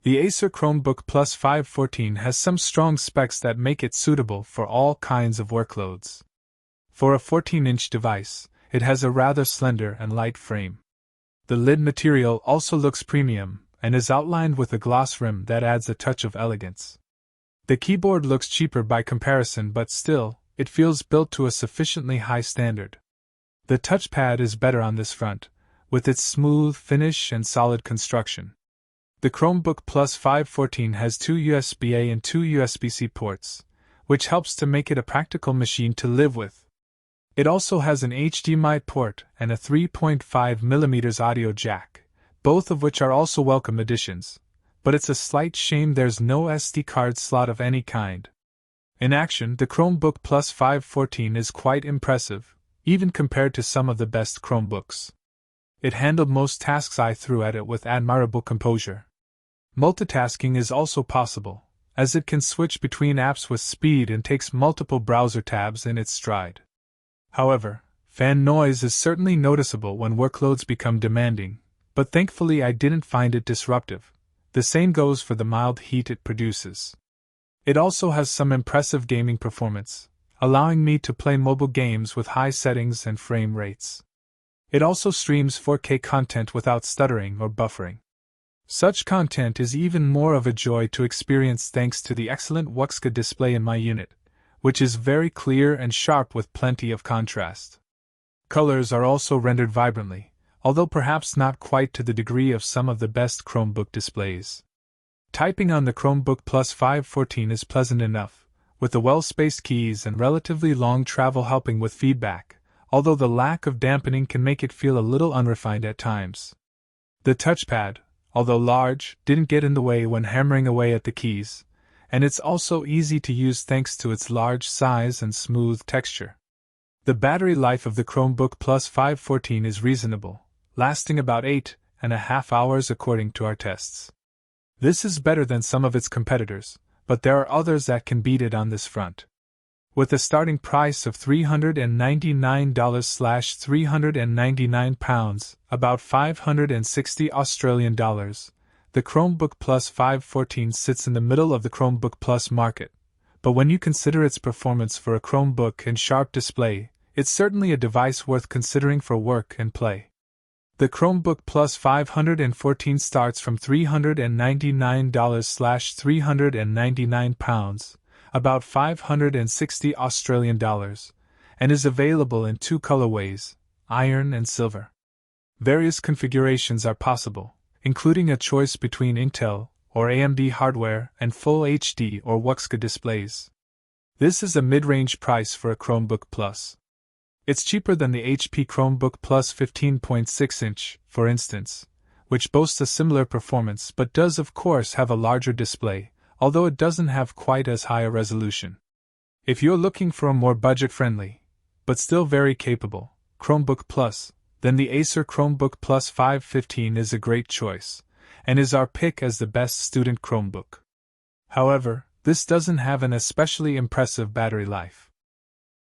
The Acer Chromebook Plus 514 has some strong specs that make it suitable for all kinds of workloads. For a 14-inch device, it has a rather slender and light frame. The lid material also looks premium and is outlined with a gloss rim that adds a touch of elegance. The keyboard looks cheaper by comparison, but still, it feels built to a sufficiently high standard. The touchpad is better on this front, with its smooth finish and solid construction. The Chromebook Plus 514 has two USB-A and two USB-C ports, which helps to make it a practical machine to live with. It also has an HDMI port and a 3.5mm audio jack, both of which are also welcome additions, but it's a slight shame there's no SD card slot of any kind. In action, the Chromebook Plus 514 is quite impressive, even compared to some of the best Chromebooks. It handled most tasks I threw at it with admirable composure. Multitasking is also possible, as it can switch between apps with speed and takes multiple browser tabs in its stride. However, fan noise is certainly noticeable when workloads become demanding, but thankfully I didn't find it disruptive. The same goes for the mild heat it produces. It also has some impressive gaming performance, allowing me to play mobile games with high settings and frame rates. It also streams 4K content without stuttering or buffering. Such content is even more of a joy to experience thanks to the excellent WUXGA display in my unit, which is very clear and sharp with plenty of contrast. Colors are also rendered vibrantly, although perhaps not quite to the degree of some of the best Chromebook displays. Typing on the Chromebook Plus 514 is pleasant enough, with the well-spaced keys and relatively long travel helping with feedback, although the lack of dampening can make it feel a little unrefined at times. The touchpad, although large, didn't get in the way when hammering away at the keys, and it's also easy to use thanks to its large size and smooth texture. The battery life of the Chromebook Plus 514 is reasonable, lasting about 8.5 hours according to our tests. This is better than some of its competitors, but there are others that can beat it on this front. With a starting price of $399/£399, about $560 the Chromebook Plus 514 sits in the middle of the Chromebook Plus market, but when you consider its performance for a Chromebook and sharp display, it's certainly a device worth considering for work and play. The Chromebook Plus 514 starts from $399/£399, about $560, and is available in two colorways, iron and silver. Various configurations are possible, including a choice between Intel or AMD hardware and Full HD or WUXGA displays. This is a mid-range price for a Chromebook Plus. It's cheaper than the HP Chromebook Plus 15.6-inch, for instance, which boasts a similar performance but does of course have a larger display, although it doesn't have quite as high a resolution. If you're looking for a more budget-friendly, but still very capable, Chromebook Plus, then the Acer Chromebook Plus 515 is a great choice, and is our pick as the best student Chromebook. However, this doesn't have an especially impressive battery life.